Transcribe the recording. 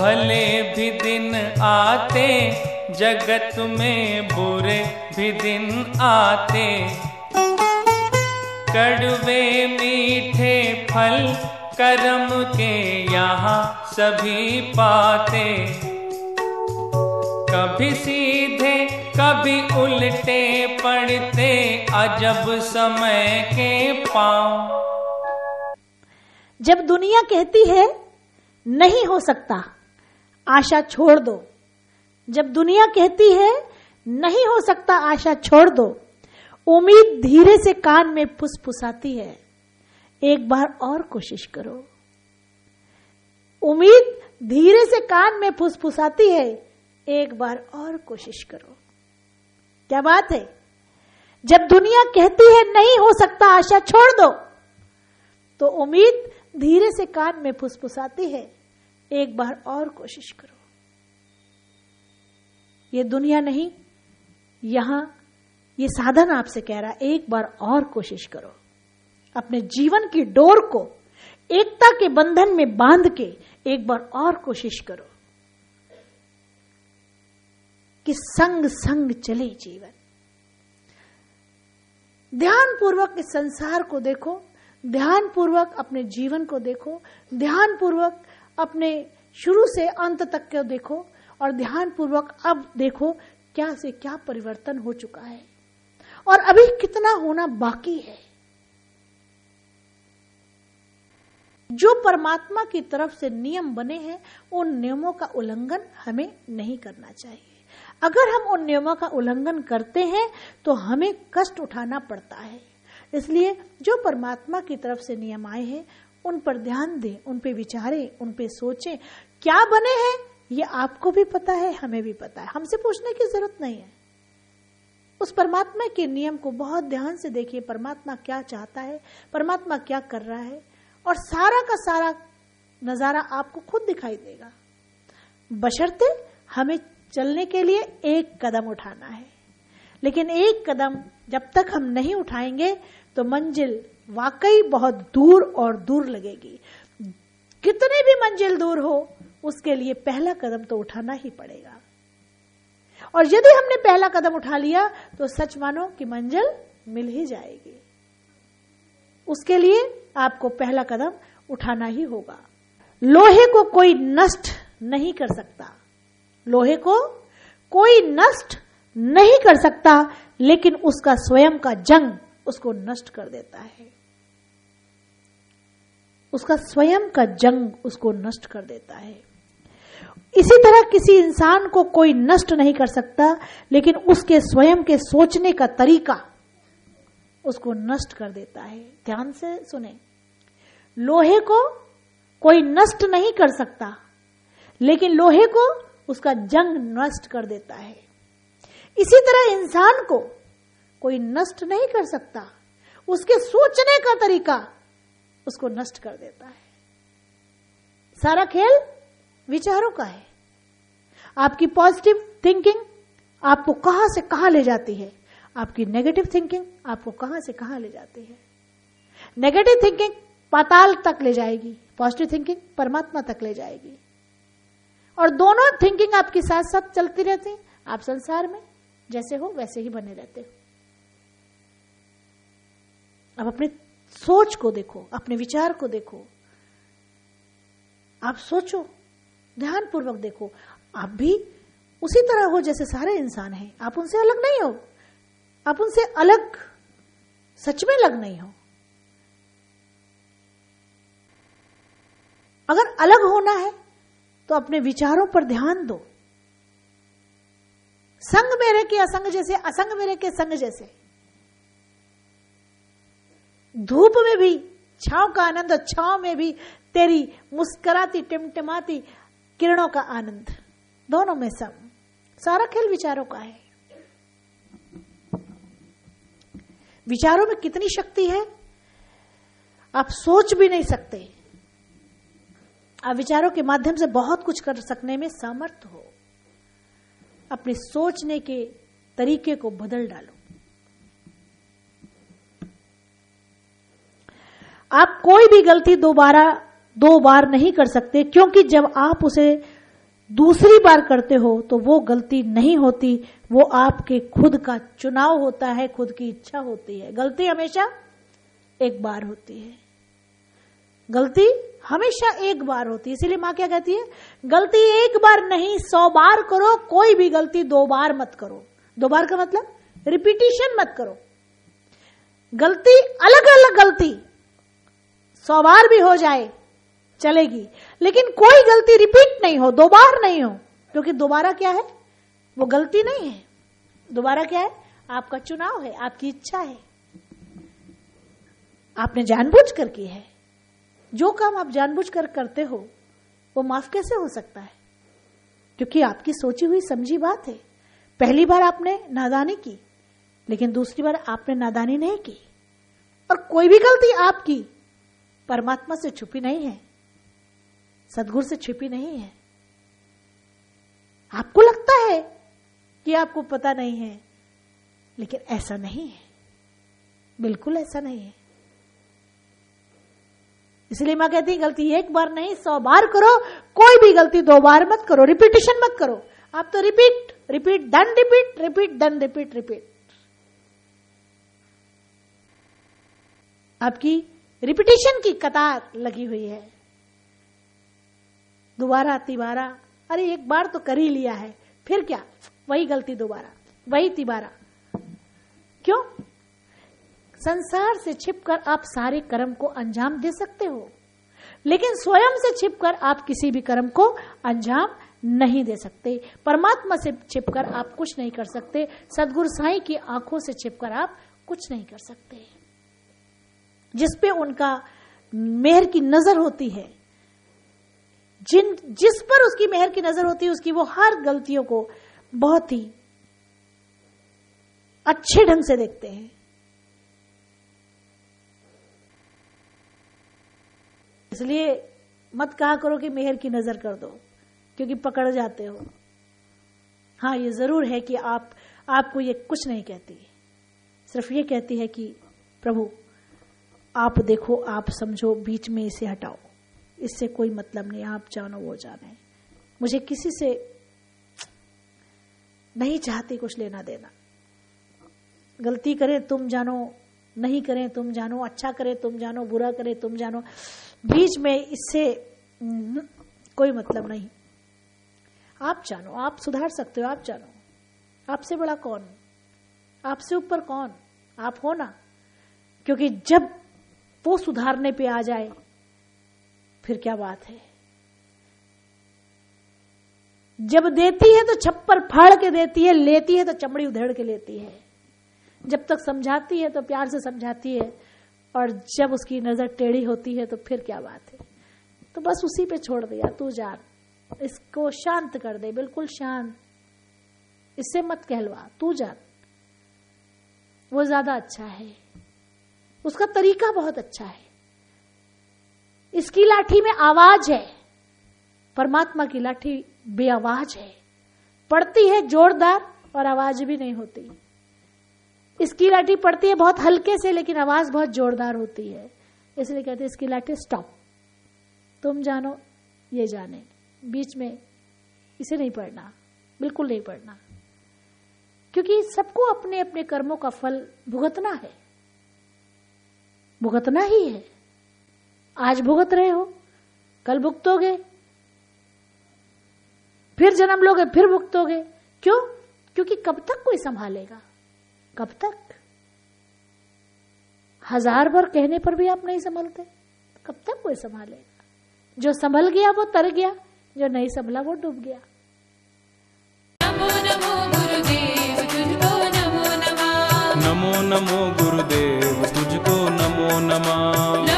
भले भी दिन आते, जगत में बुरे भी दिन आते। कड़वे मीठे फल कर्म के यहाँ सभी पाते। कभी सीधे कभी उल्टे पड़ते, अजब समय के पांव। जब दुनिया कहती है नहीं हो सकता, आशा छोड़ दो। जब दुनिया कहती है नहीं हो सकता, आशा छोड़ दो। उम्मीद धीरे से कान में फुसफुसाती है, एक बार और कोशिश करो। उम्मीद धीरे से कान में फुसफुसाती है, एक बार और कोशिश करो। क्या बात है? जब दुनिया कहती है नहीं हो सकता, आशा छोड़ दो, तो उम्मीद धीरे से कान में फुसफुसाती है, एक बार और कोशिश करो। ये दुनिया नहीं, यहां ये साधन आपसे कह रहा है, एक बार और कोशिश करो। अपने जीवन की डोर को एकता के बंधन में बांध के एक बार और कोशिश करो कि संग संग चले जीवन। ध्यान पूर्वक इस संसार को देखो, ध्यान पूर्वक अपने जीवन को देखो, ध्यान पूर्वक अपने शुरू से अंत तक को देखो, और ध्यान पूर्वक अब देखो क्या से क्या परिवर्तन हो चुका है और अभी कितना होना बाकी है। जो परमात्मा की तरफ से नियम बने हैं, उन नियमों का उल्लंघन हमें नहीं करना चाहिए। अगर हम उन नियमों का उल्लंघन करते हैं तो हमें कष्ट उठाना पड़ता है। इसलिए जो परमात्मा की तरफ से नियम आए हैं, उन पर ध्यान दें, उन पे विचारें, उन पे सोचें। क्या बने हैं ये आपको भी पता है, हमें भी पता है, हमसे पूछने की जरूरत नहीं है। उस परमात्मा के नियम को बहुत ध्यान से देखिए, परमात्मा क्या चाहता है, परमात्मा क्या कर रहा है, और सारा का सारा नजारा आपको खुद दिखाई देगा। बशर्ते हमें चलने के लिए एक कदम उठाना है, लेकिन एक कदम जब तक हम नहीं उठाएंगे तो मंजिल वाकई बहुत दूर और दूर लगेगी। कितनी भी मंजिल दूर हो, उसके लिए पहला कदम तो उठाना ही पड़ेगा। और यदि हमने पहला कदम उठा लिया तो सच मानो कि मंजिल मिल ही जाएगी। उसके लिए आपको पहला कदम उठाना ही होगा। लोहे को कोई नष्ट नहीं कर सकता, लोहे को कोई नष्ट नहीं कर सकता, लेकिन उसका स्वयं का जंग उसको नष्ट कर देता है। उसका स्वयं का जंग उसको नष्ट कर देता है। इसी तरह किसी इंसान को कोई नष्ट नहीं कर सकता, लेकिन उसके स्वयं के सोचने का तरीका उसको नष्ट कर देता है। ध्यान से सुने, लोहे को कोई नष्ट नहीं कर सकता, लेकिन लोहे को उसका जंग नष्ट कर देता है। इसी तरह इंसान को कोई नष्ट नहीं कर सकता, उसके सोचने का तरीका उसको नष्ट कर देता है। सारा खेल विचारों का है। आपकी पॉजिटिव थिंकिंग आपको कहां से कहां ले जाती है, आपकी नेगेटिव थिंकिंग आपको कहां से कहां ले जाती है। नेगेटिव थिंकिंग पाताल तक ले जाएगी, पॉजिटिव थिंकिंग परमात्मा तक ले जाएगी। और दोनों थिंकिंग आपके साथ साथ चलती रहती। आप संसार में जैसे हो वैसे ही बने रहते हो। अब अपने सोच को देखो, अपने विचार को देखो। आप सोचो, ध्यान पूर्वक देखो, आप भी उसी तरह हो जैसे सारे इंसान हैं। आप उनसे अलग नहीं हो, आप उनसे अलग सच में अलग नहीं हो। अगर अलग होना है तो अपने विचारों पर ध्यान दो। संग मेरे के असंग जैसे, असंग मेरे के संग जैसे। धूप में भी छांव का आनंद और छांव में भी तेरी मुस्कुराती टिमटिमाती किरणों का आनंद, दोनों में सम। सारा खेल विचारों का है। विचारों में कितनी शक्ति है आप सोच भी नहीं सकते। आप विचारों के माध्यम से बहुत कुछ कर सकने में समर्थ हो। अपने सोचने के तरीके को बदल डालो। आप कोई भी गलती दो बार नहीं कर सकते, क्योंकि जब आप उसे दूसरी बार करते हो तो वो गलती नहीं होती, वो आपके खुद का चुनाव होता है, खुद की इच्छा होती है। गलती हमेशा एक बार होती है, गलती हमेशा एक बार होती है। इसीलिए मां क्या कहती है, गलती एक बार नहीं 100 बार करो, कोई भी गलती 2 बार मत करो। 2 बार का मतलब रिपीटिशन मत करो। गलती अलग अलग गलती 100 बार भी हो जाए चलेगी, लेकिन कोई गलती रिपीट नहीं हो, 2 बार नहीं हो, क्योंकि दोबारा क्या है, वो गलती नहीं है। दोबारा क्या है, आपका चुनाव है, आपकी इच्छा है, आपने जानबूझ कर की है। जो काम आप जानबूझ कर करते हो वो माफ कैसे हो सकता है, क्योंकि आपकी सोची हुई समझी बात है। पहली बार आपने नादानी की, लेकिन दूसरी बार आपने नादानी नहीं की। और कोई भी गलती आपकी परमात्मा से छुपी नहीं है, सद्गुरु से छुपी नहीं है। आपको लगता है कि आपको पता नहीं है, लेकिन ऐसा नहीं है, बिल्कुल ऐसा नहीं है। इसलिए मां कहती है गलती एक बार नहीं 100 बार करो, कोई भी गलती 2 बार मत करो, रिपीटिशन मत करो। आप तो repeat repeat done repeat repeat done repeat repeat, आपकी रिपीटिशन की कतार लगी हुई है। दोबारा तिबारा, अरे एक बार तो कर ही लिया है, फिर क्या, वही गलती दोबारा, वही तिबारा। क्यों? संसार से छिपकर आप सारे कर्म को अंजाम दे सकते हो, लेकिन स्वयं से छिपकर आप किसी भी कर्म को अंजाम नहीं दे सकते। परमात्मा से छिपकर आप कुछ नहीं कर सकते, सद्गुरु साईं की आंखों से छिपकर आप कुछ नहीं कर सकते। जिस पे उनका मेहर की नजर होती है, जिस पर उसकी मेहर की नजर होती है, उसकी वो हर गलतियों को बहुत ही अच्छे ढंग से देखते हैं। इसलिए मत कहा करो कि मेहर की नजर कर दो, क्योंकि पकड़ जाते हो। हाँ, ये जरूर है कि आपको ये कुछ नहीं कहती, सिर्फ ये कहती है कि प्रभु आप देखो, आप समझो, बीच में इसे हटाओ, इससे कोई मतलब नहीं, आप जानो वो जाने, मुझे किसी से नहीं चाहती कुछ लेना देना। गलती करे तुम जानो, नहीं करें तुम जानो, अच्छा करे तुम जानो, बुरा करे तुम जानो, बीच में इससे कोई मतलब नहीं। आप जानो, आप सुधार सकते हो, आप जानो। आपसे बड़ा कौन, आपसे ऊपर कौन, आप हो ना। क्योंकि जब वो सुधारने पे आ जाए फिर क्या बात है। जब देती है तो छप्पर फाड़ के देती है, लेती है तो चमड़ी उधेड़ के लेती है। जब तक समझाती है तो प्यार से समझाती है, और जब उसकी नजर टेढ़ी होती है तो फिर क्या बात है। तो बस उसी पे छोड़ दिया, तू जान, इसको शांत कर दे, बिल्कुल शांत, इससे मत कहलवा, तू जान, वो ज्यादा अच्छा है, उसका तरीका बहुत अच्छा है। इसकी लाठी में आवाज है, परमात्मा की लाठी बेआवाज है, पड़ती है जोरदार और आवाज भी नहीं होती। इसकी लाठी पड़ती है बहुत हल्के से, लेकिन आवाज बहुत जोरदार होती है। इसलिए कहते हैं इसकी लाठी स्टॉप, तुम जानो ये जाने, बीच में इसे नहीं पढ़ना, बिल्कुल नहीं पढ़ना, क्योंकि सबको अपने अपने कर्मों का फल भुगतना है, भुगतना ही है। आज भुगत रहे हो, कल भुगतोगे, फिर जन्म लोगे, फिर भुगतोगे। क्यों? क्योंकि कब तक कोई संभालेगा, कब तक? 1000 बार कहने पर भी आप नहीं संभलते, कब तक कोई संभालेगा? जो संभल गया वो तर गया, जो नहीं संभला वो डूब गया। नमो नमो गुरुदेव तुझको नमो नमः, नमो नमो गुरुदेव तुझको नमो नमः।